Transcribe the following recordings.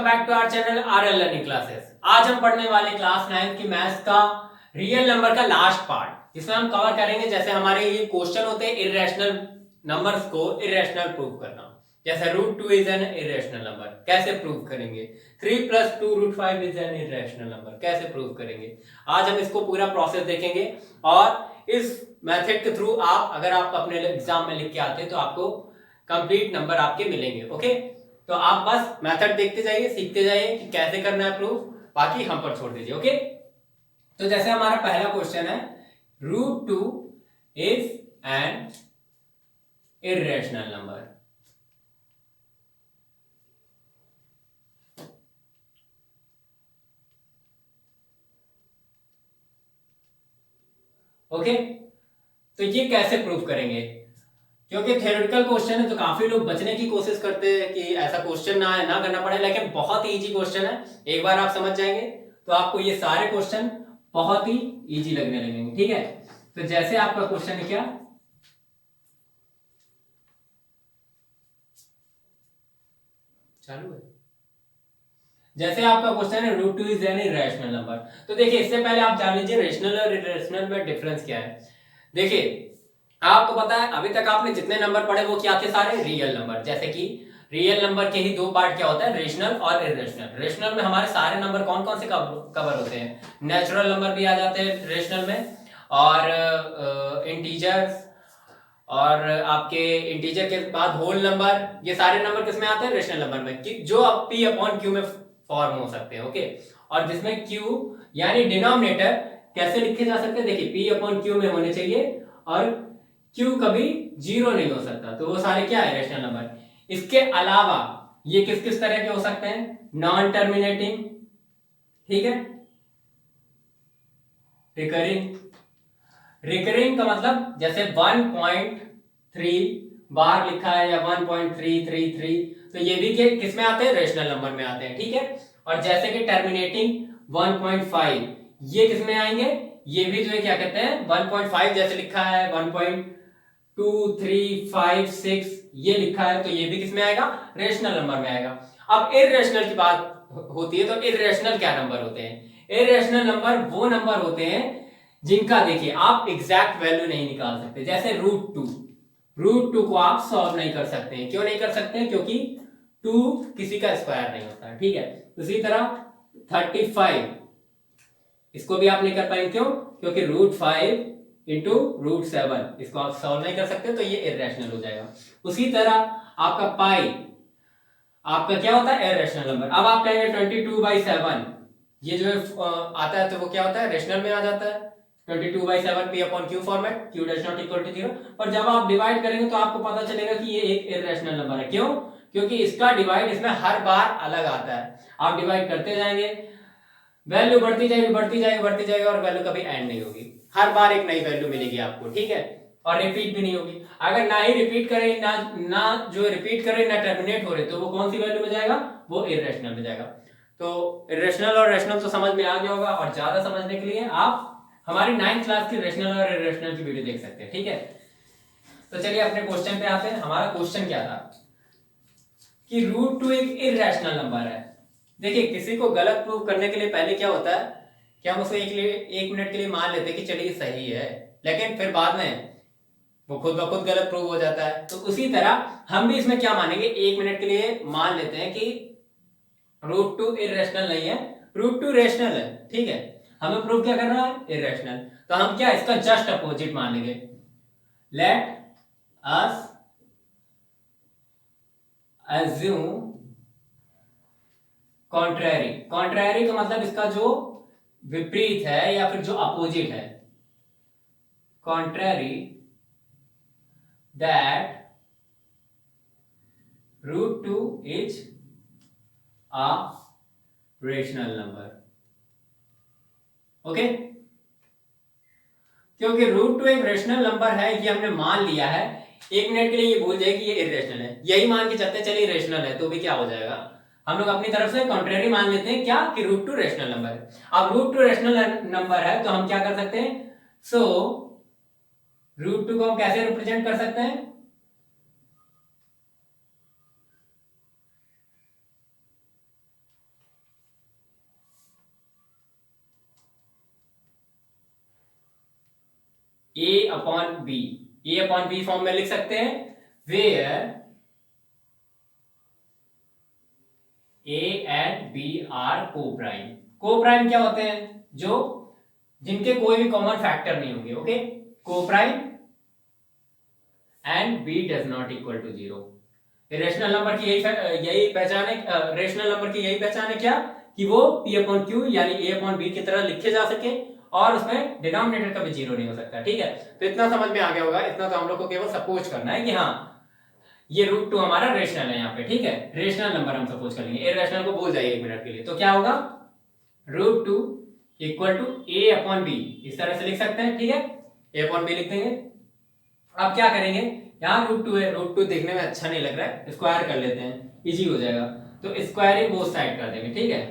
Back to our channel RL learning classes. आज हम पढ़ने वाले क्लास 9 की मैथ्स का रियल नंबर का लास्ट पार्ट, जिसमें हम कवर करेंगे जैसे हमारे ये क्वेश्चन होते हैं इरेशनल नंबर्स को इरेशनल प्रूव करना। जैसे √2 इज एन इरेशनल नंबर, कैसे प्रूव करेंगे। 3 + 2 √5 इज एन इरेशनल नंबर, कैसे प्रूव करेंगे। आज हम इसको पूरा प्रोसेस देखेंगे और इस मेथड के थ्रू आप अगर आप अपने एग्जाम में लिख के आते हैं तो आपको कंप्लीट नंबर आपके मिलेंगे। ओके, तो आप बस मेथड देखते जाइए, सीखते जाइए कि कैसे करना है प्रूफ, बाकी हम पर छोड़ दीजिए। ओके, तो जैसे हमारा पहला क्वेश्चन है, √2 is an irrational number. Okay, तो ये कैसे प्रूफ करेंगे, क्योंकि थ्योरेटिकल क्वेश्चन है तो काफी लोग बचने की कोशिश करते हैं कि ऐसा क्वेश्चन ना करना पड़े, लेकिन बहुत ही इजी क्वेश्चन है। एक बार आप समझ जाएंगे तो आपको ये सारे क्वेश्चन बहुत ही इजी लगने लगेंगे। ठीक है, तो जैसे आपका क्वेश्चन है, क्या चालू है, जैसे आपका क्वेश्चन है √2 इज एन इरेशनल नंबर। तो देखिए, इससे पहले आप जान लीजिए रेशनल और इरेशनल में डिफरेंस क्या है। देखिए, आपको पता है अभी तक आपने जितने नंबर पढ़े वो क्या थे, सारे रियल नंबर। जैसे कि रियल नंबर के ही दो पार्ट क्या होता है, रेशनल और इरेशनल। रेशनल में हमारे सारे नंबर कौन कौन से कवर होते हैं, नेचुरल नंबर भी आ जाते हैं रेशनल में, और इंटीजर्स, और आपके इंटीजर के बाद होल नंबर, ये सारे नंबर किसमें आते हैं, रेशनल नंबर में, कि जो अब P/Q में फॉर्म हो सकते हैं। ओके, और जिसमें Q यानी डिनोमिनेटर कैसे लिखे जा सकते हैं, देखिए P/Q में होने चाहिए और Q कभी जीरो नहीं हो सकता, तो वो सारे क्या है, रेशनल नंबर। इसके अलावा ये किस किस तरह के हो सकते हैं, नॉन टर्मिनेटिंग, ठीक है, रिकरिंग। रिकरिंग का मतलब जैसे 1.3 बार लिखा है या 1.333, तो ये भी किस में आते हैं, रेशनल नंबर में आते हैं। ठीक है, और जैसे कि टर्मिनेटिंग 1.5, ये किस में आएंगे, ये भी जो है क्या कहते हैं 1.5, जैसे लिखा है 1.2356 ये लिखा है, तो ये भी किस में आएगा, रेशनल नंबर में आएगा। अब इरेशनल की बात होती है, तो इरेशनल क्या नंबर होते हैं, इरेशनल नंबर वो नंबर होते हैं जिनका देखिए आप एग्जैक्ट वैल्यू नहीं निकाल सकते। जैसे √2 को आप सॉल्व नहीं कर सकते हैं। क्यों नहीं कर सकते हैं, क्योंकि 2 किसी का स्क्वायर नहीं होता है। ठीक है, उसी तरह 35 इसको भी आप नहीं कर पाएंगे, क्यों, क्योंकि √5 इंटू √7 इसको आप सॉल्व नहीं कर सकते, तो ये इरेशनल हो जाएगा। उसी तरह आपका पाई आपका क्या होता है, इरेशनल नंबर। अब आप कहेंगे 22/7 ये जो आता है तो वो क्या होता है, रेशनल में आ जाता है। 22/7 P/Q format, Q does not equal to 0। पर जब आप डिवाइड करेंगे तो आपको पता चलेगा कि ये एक इरेशनल नंबर है। क्यों, क्योंकि इसका डिवाइड इसमें हर बार अलग आता है। आप डिवाइड करते जाएंगे, वैल्यू बढ़ती जाएगी बढ़ती जाएगी बढ़ती जाएगी, और वैल्यू कभी एंड नहीं होगी, हर बार एक नई वैल्यू मिलेगी आपको। ठीक है, और रिपीट भी नहीं होगी। अगर ना ही रिपीट करें, ना जो रिपीट करे ना टर्मिनेट हो रहे, तो वो कौन सी वैल्यू में जाएगा, वो इरेशनल में जाएगा। तो इरेशनल और रेशनल तो समझ में आ गया होगा, और ज्यादा समझने के लिए आप हमारी 9th क्लास की रेशनल और इरेशनल की वीडियो देख सकते हैं। ठीक है, तो चलिए अपने क्वेश्चन पे आते हैं। हमारा क्वेश्चन क्या था कि √2 एक इरेशनल नंबर है। देखिए, किसी को गलत प्रूव करने के लिए पहले क्या होता है कि हम उसको एक मिनट के लिए मान लेते हैं कि चलिए सही है, लेकिन फिर बाद में वो खुद ब खुद गलत प्रूव हो जाता है। तो उसी तरह हम भी इसमें क्या मानेंगे, एक मिनट के लिए मान लेते हैं कि √2 इरेशनल नहीं है, √2 रेशनल है। ठीक है, हमें प्रूव क्या करना है, इरेशनल। तो हम क्या इसका जस्ट अपोजिट मान लेंगे, लेट अस assume कॉन्ट्रैरी। कॉन्ट्रैरी का मतलब इसका जो विपरीत है या फिर जो अपोजिट है, contrary that √2 is a rational number. Okay, क्योंकि √2 एक रेशनल नंबर है, ये हमने मान लिया है। एक मिनट के लिए ये भूल जाए कि ये इरेशनल है, यही मान के चलते चलिए रेशनल है, तो भी क्या हो जाएगा, हम लोग अपनी तरफ से कॉन्ट्रेरी मान लेते हैं, क्या कि √2 रेशनल नंबर है। अब √2 रेशनल नंबर है तो हम क्या कर सकते हैं, सो √2 को हम कैसे रिप्रेजेंट कर सकते हैं, A upon B, A upon B form में लिख सकते हैं, where A and B are coprime. Coprime क्या होते हैं? जो जिनके कोई भी कॉमन फैक्टर नहीं होंगे। Okay, coprime and B does not equal to zero. Rational number की यही पहचान है, रेशनल नंबर की यही पहचान है क्या, कि वो पी अपॉन क्यू यानी ए अपॉन बी की तरह लिखे जा सके और उसमें डिनोमिनेटर कभी जीरो नहीं हो सकता। ठीक है, तो इतना समझ में आ गया होगा। इतना तो हम लोग को केवल सपोज करना है कि हाँ ये रूट टू हमारा रेशनल है यहाँ पे। ठीक है, रेशनल नंबर हम सपोज कर लेंगे। इरेशनल को भूल जाइए 1 मिनट के लिए। तो क्या होगा, root two equal to A upon B, इस तरह से लिख सकते हैं। ठीक है, ए अपॉन बी लिख देंगे। अब क्या करेंगे, यहाँ रूट टू है, रूट टू देखने में अच्छा नहीं लग रहा है, स्क्वायर कर लेते हैं, इजी हो जाएगा। तो स्क्वायरिंग बोथ साइड कर देंगे। ठीक है,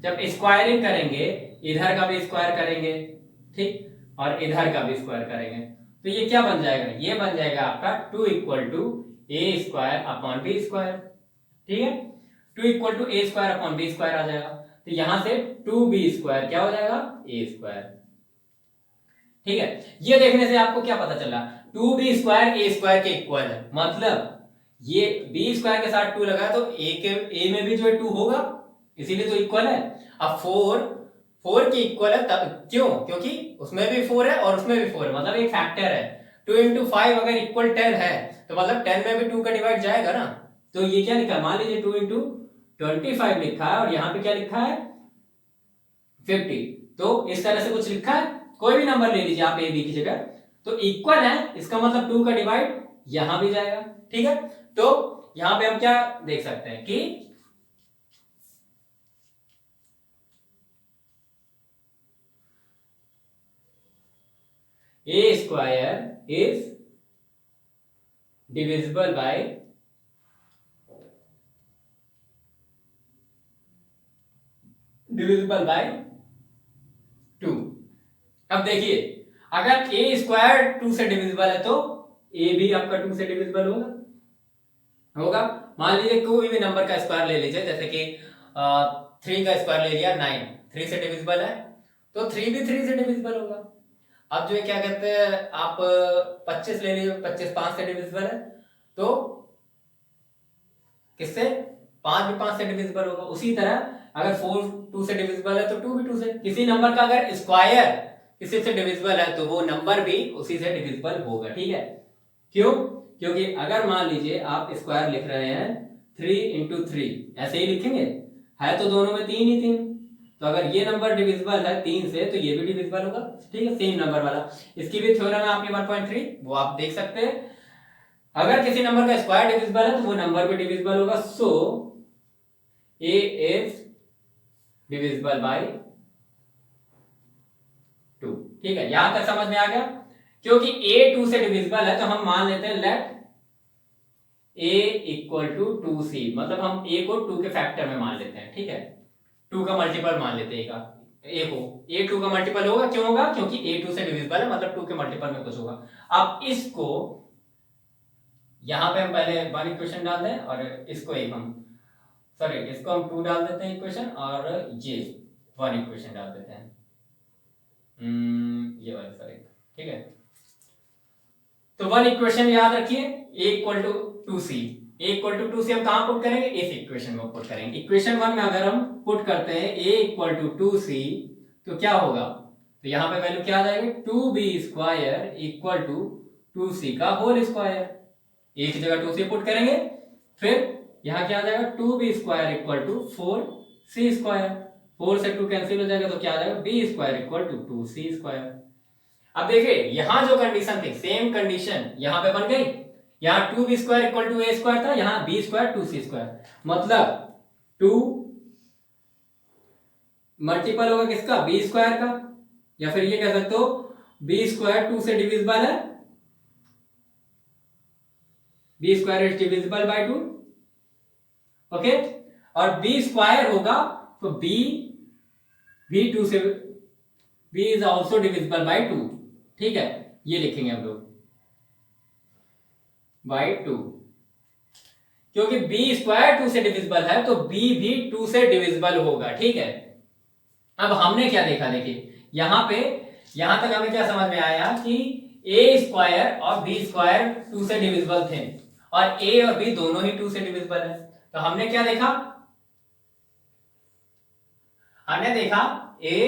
जब स्क्वायरिंग करेंगे इधर का भी स्क्वायर करेंगे, ठीक, और इधर का भी स्क्वायर करेंगे, तो ये क्या बन जाएगा, ये बन जाएगा आपका 2 equal to a square upon b square. ठीक है, 2 equal to a square upon b square आ जाएगा। तो यहां से 2b स्क्वायर क्या हो जाएगा, ए स्क्वायर। ठीक है, ये देखने से आपको क्या पता चला, 2b स्क्वायर ए स्क्वायर के इक्वल है, मतलब ये b स्क्वायर के साथ 2 लगा तो a में भी जो है 2 होगा, इसीलिए तो इक्वल है। अब 4 की इक्वल है, तब क्यों, क्योंकि उसमें भी 4 है और उसमें भी 4 है, मतलब एक फैक्टर है। 2 इंटू 5 अगर इक्वल 10 है तो मतलब 10 में भी 2 का डिवाइड जाएगा ना। तो ये क्या लिखा है, मान लीजिए 2 इंटू 25 लिखा है और यहाँ पे क्या लिखा है 50। तो इस तरह से कुछ लिखा है, कोई भी नंबर ले लीजिए आप ए बी की जगह, तो इक्वल है, इसका मतलब 2 का डिवाइड यहां भी जाएगा। ठीक है, तो यहां पे हम क्या देख सकते हैं कि a square is divisible by two. अब देखिए, अगर ए स्क्वायर 2 से डिविजिबल है तो ए भी आपका 2 से डिविजिबल होगा। मान लीजिए कोई भी नंबर का स्क्वायर ले लीजिए, जैसे कि 3 का स्क्वायर ले लिया 9, 3 से डिविजिबल है तो 3 भी 3 से डिविजिबल होगा। अब जो है क्या कहते हैं, आप 25 ले लीजिए, 25 5 से डिविजिबल है, तो किससे, 5 भी 5 से डिविजिबल होगा। उसी तरह अगर 4 2 से डिविजिबल है तो 2 भी 2 से, किसी नंबर का अगर स्क्वायर किसी से डिविजिबल है तो वो नंबर भी उसी से डिविजिबल होगा। ठीक है, क्यों, क्योंकि अगर मान लीजिए आप स्क्वायर लिख रहे हैं 3 इंटू 3, ऐसे ही लिखेंगे, है तो दोनों में 3 ही 3, तो अगर ये नंबर डिविजिबल है 3 से तो ये भी डिविजिबल होगा। ठीक है, सेम नंबर वाला, इसकी भी थ्योरम है आपकी 1.3, वो आप देख सकते हैं। अगर किसी नंबर का स्क्वायर डिविजिबल है तो वो नंबर भी डिविजिबल होगा। सो ए इज डिविजिबल बाय 2। ठीक है, यहां तक समझ में आ गया। क्योंकि a 2 से डिविजिबल है तो हम मान लेते हैं late a equal to 2c, मतलब हम a को 2 के फैक्टर में मान लेते हैं। ठीक है, 2 का मल्टीपल मान लेते हैं a को, a 2 का मल्टीपल होगा, क्यों होगा, क्योंकि a 2 से डिविजिबल है, मतलब 2 के मल्टीपल में कुछ होगा। अब इसको यहां पे हम पहले 1 इक्वेशन डाल दें और इसको एक हम इसको हम 2 डाल देते हैं इक्वेशन, और ये 1 इक्वेशन डाल देते हैं, ये वाली। ठीक है, तो 1 इक्वेशन याद रखिए, a equal to 2c, a equal to 2c हम कहां पुट करेंगे, इस इक्वेशन में पुट करेंगे। इक्वेशन 1 में अगर हम पुट करते हैं a इक्वल टू 2c तो क्या होगा, तो यहां पे वैल्यू क्या आ जाएगी, 2b square equal to 2c का होल स्क्वायर। एक ही जगह 2c पुट करेंगे, फिर यहां क्या आ जाएगा, 2b square equal to 4c square, 4 से 2 कैंसिल हो जाएगा तो क्या आ जाएगा, b square equal to 2c square. अब देखिए यहां जो कंडीशन थी सेम कंडीशन यहां पे बन गई। यहां 2b square equal to a square था, यहां b स्क्वायर 2c स्क्वायर, मतलब 2 मल्टीपल होगा किसका, b स्क्वायर का, या फिर ये कह सकते हो b स्क्वायर 2 से डिविजिबल है, b square is divisible bye 2। Okay, और b स्क्वायर होगा तो b भी 2 से, b is also divisible by 2। ठीक है, ये लिखेंगे हम लोग बाय 2, क्योंकि b स्क्वायर 2 से डिविजिबल है तो b भी 2 से डिविजिबल होगा। ठीक है, अब हमने क्या देखा, देखिए यहां पे यहां तक हमें क्या समझ में आया कि ए स्क्वायर और बी स्क्वायर 2 से डिविजिबल थे और ए और बी दोनों ही 2 से डिविजिबल है। तो हमने क्या देखा, हमने देखा A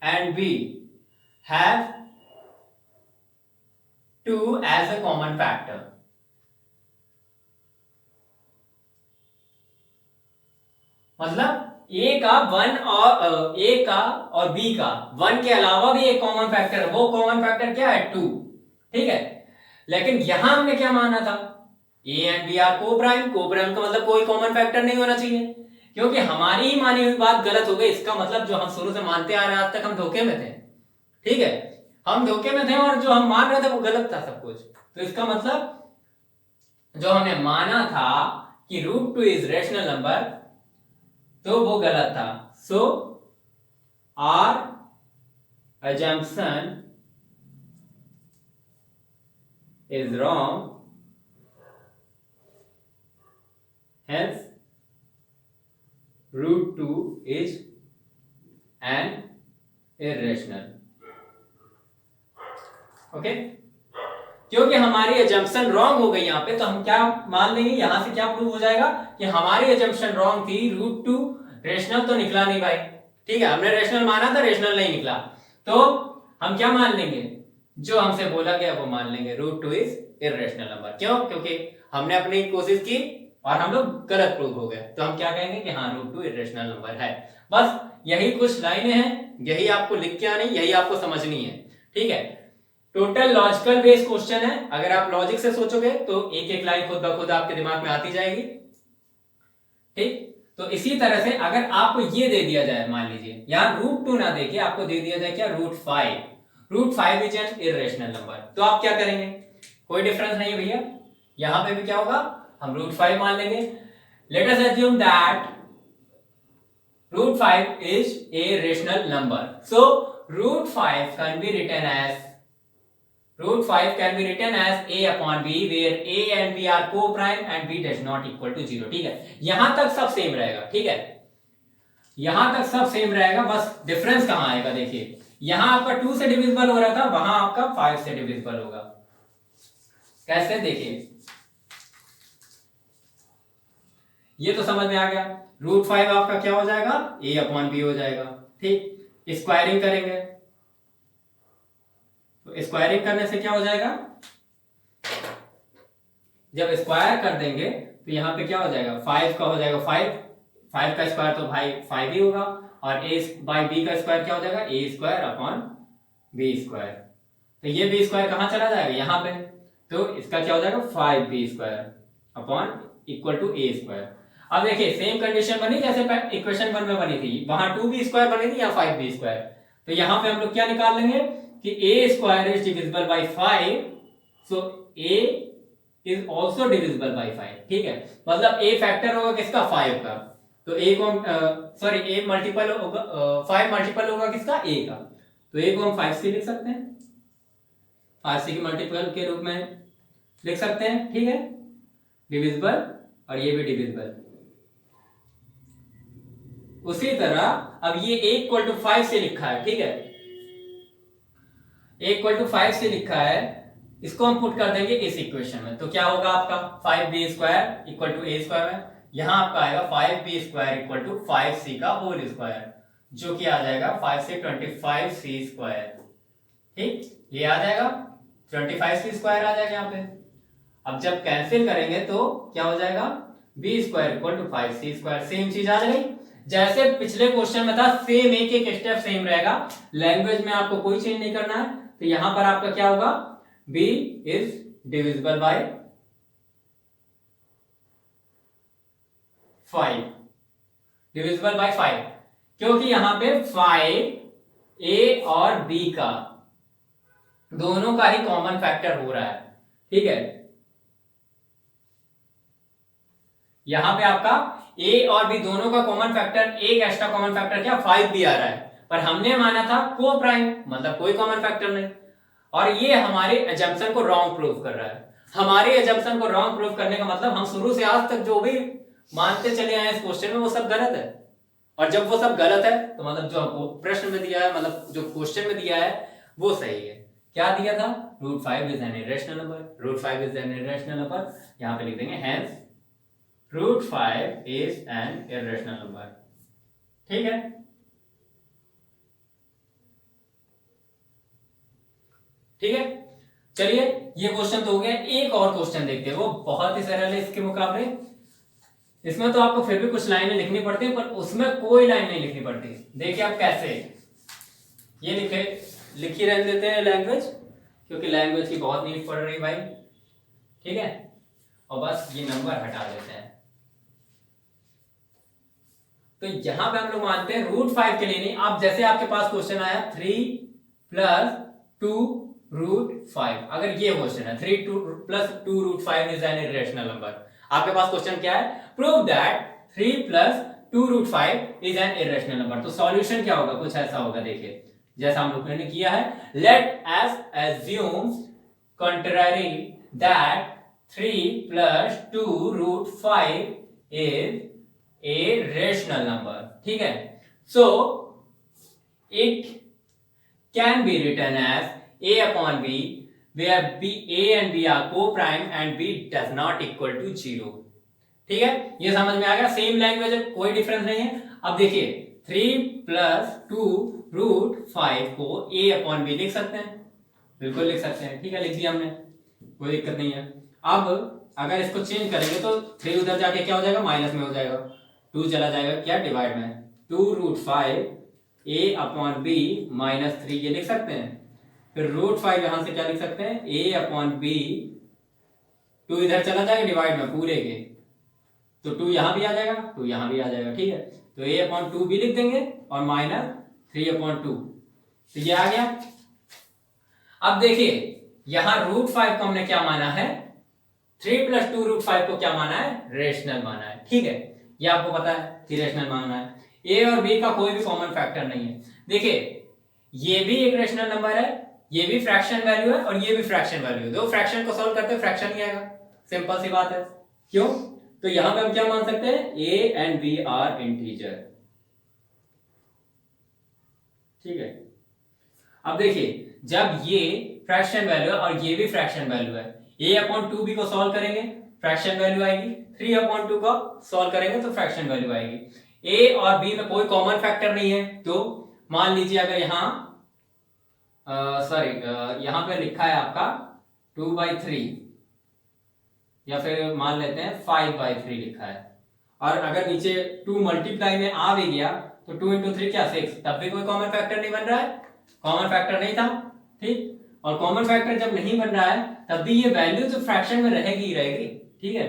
and B have 2 as a common factor. मतलब ए का वन और ए का और बी का वन के अलावा भी एक कॉमन फैक्टर है, वो कॉमन फैक्टर क्या है 2, ठीक है। लेकिन यहां हमने क्या माना था, ए एंड बी आर को प्राइम का मतलब कोई कॉमन फैक्टर नहीं होना चाहिए, क्योंकि हमारी ही मानी हुई बात गलत हो गई। इसका मतलब जो हम शुरू से मानते आ रहे हैं आज तक हम धोखे में थे, ठीक है, हम धोखे में थे और जो हम मान रहे थे वो गलत था सब कुछ। तो इसका मतलब जो हमने माना था कि √2 इज रेशनल नंबर, तो वो गलत था। So our assumption is wrong, hence √2 is an irrational। Okay, क्योंकि हमारी एजम्पशन रॉन्ग हो गई यहां पे, तो हम क्या मान लेंगे, यहां से क्या प्रूव हो जाएगा कि हमारी एजम्पशन रॉन्ग थी, √2 रेशनल तो निकला नहीं भाई, ठीक है, हमने रेशनल माना था, रेशनल नहीं निकला, तो हम क्या मान लेंगे, जो हमसे बोला गया वो मान लेंगे, √2 इज इर्रेशनल नंबर। क्यों, क्योंकि हमने अपनी कोशिश की और हम लोग गलत प्रूव हो गए, तो हम क्या कहेंगे कि हाँ √2 इर्रेशनल नंबर है। बस यही कुछ लाइनें हैं, यही आपको लिख के आनी, यही आपको समझनी है, ठीक है। टोटल लॉजिकल बेस्ड क्वेश्चन है, अगर आप लॉजिक से सोचोगे तो एक एक लाइन खुद ब खुद आपके दिमाग में आती जाएगी, ठीक। तो इसी तरह से अगर आपको ये दे दिया जाए, मान लीजिए यहां √2 ना देके आपको दे दिया जाए क्या, √5 इज एन इर्रेशनल नंबर, तो आप क्या करेंगे, कोई डिफरेंस नहीं है भैया, यहां पे भी क्या होगा, हम √5 मान लेंगे। Let us assume that √5 is a rational number, so √5 can be written as √5 can be written as a upon b where a and b are co-prime and b does not equal to 0, ठीक है। यहां तक सब same रहेगा, ठीक है, यहां तक सब सेम रहेगा, बस डिफरेंस कहां आएगा, देखिए यहां आपका 2 से डिविजिबल हो रहा था, वहां आपका 5 से डिविजिबल होगा। कैसे, देखिए ये तो समझ में आ गया, √5 आपका क्या हो जाएगा, a upon b हो जाएगा, ठीक। स्क्वायरिंग करेंगे तो स्क्वायरिंग करने से क्या हो जाएगा, जब स्क्वायर कर देंगे तो यहां पे क्या हो जाएगा, 5 का हो जाएगा 5 का स्क्वायर तो भाई 5 ही होगा, और a बाई b का स्क्वायर क्या हो जाएगा, a² अपॉन b², तो ये b² कहां चला जाएगा, यहां पे, तो इसका क्या हो जाएगा 5b² upon equal to a²। अब देखिए सेम कंडीशन बनी जैसे इक्वेशन 1 में बनी थी, वहां 2b² बनी थी, यहाँ 5b², तो यहां पे हम लोग क्या निकाल लेंगे कि a² is divisible by 5, so a is also divisible by 5, ठीक है, मतलब a फैक्टर होगा किसका, 5 का, तो a को सॉरी a मल्टीपल होगा 5 मल्टीपल होगा किसका, a का, तो a को हम 5 से लिख सकते हैं, 5 के मल्टीपल के रूप में लिख सकते हैं, ठीक है, डिविजिबल और ये भी डिविजिबल। उसी तरह अब ये a = 5 से लिखा है, ठीक है, a = 5 से लिखा है, इसको हम पुट कर देंगे इस इक्वेशन में, तो क्या होगा आपका 5b² = a² में, यहां आपका आएगा 5b² = 5c का होल स्क्वायर, जो कि आ जाएगा 5 से 25c², ठीक, ये आ जाएगा 25c² आ जाएगा यहाँ पे। अब जब कैंसिल करेंगे तो क्या हो जाएगा, b² = 5c², सेम चीज आ जाएगी जैसे पिछले क्वेश्चन में था, सेम एक एक स्टेप सेम रहेगा, लैंग्वेज में आपको कोई चेंज नहीं करना है। तो यहां पर आपका क्या होगा, b is divisible bye 5, divisible by 5, क्योंकि यहां पे 5 a और b का दोनों का ही कॉमन फैक्टर हो रहा है, ठीक है, यहां पे आपका a और b दोनों का कॉमन फैक्टर, एक एक्स्ट्रा कॉमन फैक्टर क्या 5 भी आ रहा है, पर हमने माना था को प्राइम, मतलब कोई कॉमन फैक्टर नहीं, और ये हमारे एजम्पशन को रॉन्ग प्रूव कर रहा है। हमारे एजम्पशन को रॉन्ग प्रूव करने का मतलब हम शुरू से आज तक जो भी मानते चले आए इस क्वेश्चन में वो सब गलत है, और जब वो सब गलत है तो मतलब जो आपको प्रश्न में दिया है, मतलब जो क्वेश्चन में दिया है वो सही है। क्या दिया था? √5 is an irrational number, √5 is an irrational number, यहां पे लिख देंगे hence √5 is an irrational number. ठीक है, ठीक है। चलिए ये क्वेश्चन तो हो गया। एक और क्वेश्चन देखते हैं, वो बहुत ही सरल है इसके मुकाबले। इसमें तो आपको फिर भी कुछ लाइनें लिखनी पड़ती है, पर उसमें कोई लाइन नहीं लिखनी पड़ती। देखिए आप कैसे, ये लिखी रहने देते हैं लैंग्वेज, क्योंकि लैंग्वेज की बहुत नीड पड़ रही भाई। ठीक है, और बस ये नंबर हटा देते हैं। तो यहां पे हम लोग मानते हैं √5 के लिए नहीं। आप जैसे आपके पास क्वेश्चन आया 3 + 2√5, अगर ये क्वेश्चन है 3 + 2√5 इज एन इरेशनल नंबर, आपके पास क्वेश्चन क्या है? Prove that 3 + 2√5 is an irrational number. तो सॉल्यूशन क्या होगा? कुछ ऐसा होगा, देखिए जैसा हम लोग ने किया है। Let us assume contrary that 3 + 2√5 is a rational number। ठीक है, so it can be written as a/b where a and b are co-prime and b does not equal to 0। ठीक है, ये समझ में आ गया? सेम लैंग्वेज है, कोई डिफरेंस नहीं है। अब देखिए 3 + 2√5 को a/b लिख सकते हैं, बिल्कुल लिख सकते हैं। ठीक है, लिख दिया हमने, कोई दिक्कत नहीं है। अब अगर इसको चेंज करेंगे तो 3 उधर जाके क्या हो जाएगा? माइनस में हो जाएगा, 2 चला जाएगा क्या? डिवाइड में। 2√5 a/b -3 ये लिख सकते हैं। फिर √5 यहां से क्या लिख सकते हैं? a/b, 2 इधर चला जाएगा डिवाइड में पूरे के, तो 2 यहां भी आ जाएगा, 2 यहां भी आ जाएगा। ठीक है, तो a/2 भी लिख देंगे और -3/2, तो ये आ गया। अब देखिए यहां √5 को हमने क्या माना है? 3 + 2√5 को क्या माना है? रेशनल माना है। ठीक है, ये आपको पता है कि रेशनल माना है। ए और बी का कोई भी कॉमन फैक्टर नहीं है। देखिए ये भी एक रेशनल नंबर है, ये भी फ्रैक्शन वैल्यू है और ये भी फ्रैक्शन वैल्यू है। दो फ्रैक्शन को सॉल्व करते हैं फ्रैक्शन ही आएगा, सिंपल सी बात है। क्यों? तो यहां पे हम क्या मान सकते हैं? A and B are integer. ठीक है, अब देखिए जब ये फ्रैक्शन वैल्यू है और ये भी फ्रैक्शन वैल्यू है, a/2b को सॉल्व करेंगे फ्रैक्शन वैल्यू आएगी, 3/2 को सॉल्व करेंगे तो फ्रैक्शन वैल्यू आएगी। a और b में कोई कॉमन फैक्टर नहीं है, तो मान लीजिए अगर यहां यहां पे लिखा है आपका 2/3 या फिर मान लेते हैं 5/3 लिखा है, और अगर नीचे 2 मल्टीप्लाई में आ भी गया तो 2 × 3 क्या 6, तब भी कोई कॉमन फैक्टर नहीं बन रहा है, कॉमन फैक्टर नहीं था। ठीक, और कॉमन फैक्टर जब नहीं बन रहा है तब भी ये वैल्यू तो फ्रैक्शन में रहेगी ही रहेगी। ठीक है,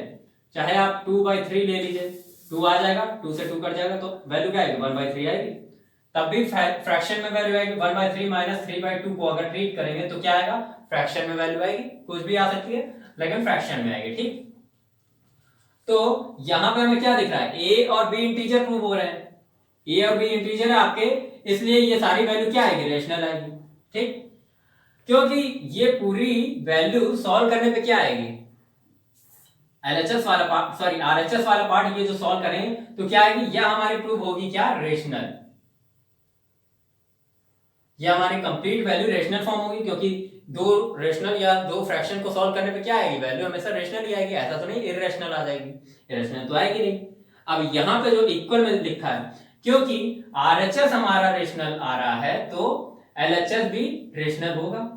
चाहे आप 2/3 ले लीजिए, 2 आ जाएगा, 2 से 2 कट जाएगा तो वैल्यू क्या आएगी? 1/3 आएगी, तब भी फ्रैक्शन में वैल्यू आएगी। 1/3 - 3/2 को अगर ट्रीट करेंगे तो क्या आएगा? फ्रैक्शन में वैल्यू आएगी, कुछ भी आ सकती है लेकिन फ्रैक्शन में आएगी। ठीक, तो यहां पे हमें क्या दिख रहा है? ए और बी इंटीजर प्रूव हो रहे हैं, ए और बी इंटीजर है आपके, इसलिए ये सारी वैल्यू क्या आएगी? रेशनल आएगी। ठीक, क्योंकि ये पूरी वैल्यू सॉल्व करने पे क्या आएगी? एलएचएस वाला पार्ट, सॉरी आरएचएस वाला पार्ट ये जो सॉल्व करेंगे तो क्या आएगी? यह हमारी प्रूव होगी क्या? रेशनल। ये हमारी कंप्लीट वैल्यू रेशनल फॉर्म होगी, क्योंकि दो रेशनल या दो फ्रैक्शन को सॉल्व करने पे क्या आएगी? वैल्यू हमेशा रेशनल ही आएगी, ऐसा तो नहीं इरेशनल आ जाएगी, इरेशनल तो आएगी नहीं। अब यहां पे जो इक्वल में लिखा है, क्योंकि आरएचएस हमारा रेशनल आ रहा है तो एलएचएस भी रेशनल होगा।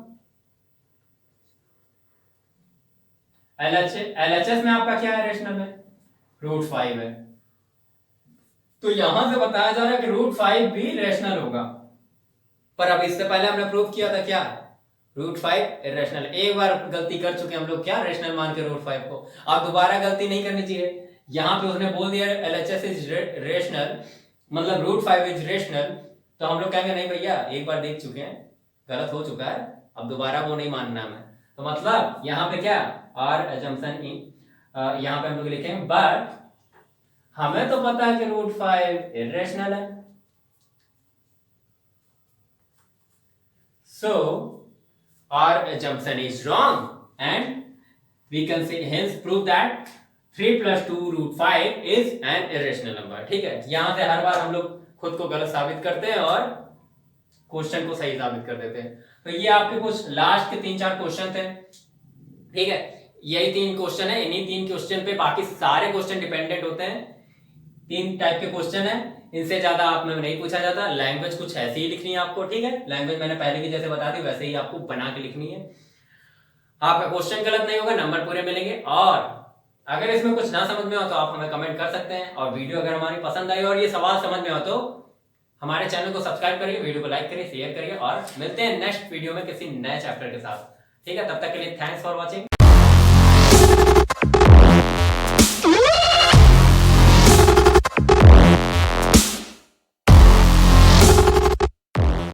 एलएचएस में आपका क्या है? रेशनल में √5 है, तो यहां से बताया जा रहा है कि √5 भी रेशनल होगा। पर अब इससे पहले हमने प्रूव किया था क्या? √5 इरेशनल। एक बार गलती कर चुके हम लोग, क्या रेशनल मान के √5 को, आप दोबारा गलती नहीं करनी चाहिए। यहां पे उसने बोल दिया एलएचएस इज रेशनल, मतलब √5 इज रेशनल, तो हम लोग कहेंगे नहीं भैया एक बार देख चुके हैं, गलत हो चुका है, अब दोबारा वो नहीं मानना हमें। तो मतलब यहां पे क्या? आर एजम्पशन इन, यहां पे हम लोग लिखेंगे बट हमें तो पता है कि √5 इरेशनल है, so our assumption is wrong and we can say hence prove that 3 + 2√5 is an irrational number। ठीक है, यहां से हर बार हम लोग खुद को गलत साबित करते हैं और क्वेश्चन को सही साबित कर देते हैं। तो ये आपके कुछ लास्ट के 3-4 क्वेश्चन थे, ठीक है। यही 3 क्वेश्चन है, इन्हीं 3 क्वेश्चन पे बाकी सारे क्वेश्चन डिपेंडेंट होते हैं। 3 टाइप के क्वेश्चन है, इनसे ज्यादा आप में नहीं पूछा जाता। लैंग्वेज कुछ ऐसी ही लिखनी है आपको, ठीक है। लैंग्वेज मैंने पहले की जैसे बता दी वैसे ही आपको बना के लिखनी है। आपका क्वेश्चन गलत नहीं होगा, नंबर पूरे मिलेंगे। और अगर इसमें कुछ ना समझ में हो तो आप हमें कमेंट कर सकते हैं। और वीडियो अगर हमारी पसंद आई और ये सवाल समझ में हो तो हमारे चैनल को सब्सक्राइब करिए, वीडियो को लाइक करिए, शेयर करिए और मिलते हैं नेक्स्ट वीडियो में किसी नए चैप्टर के साथ, ठीक है। तब तक के लिए थैंक्स फॉर वॉचिंग।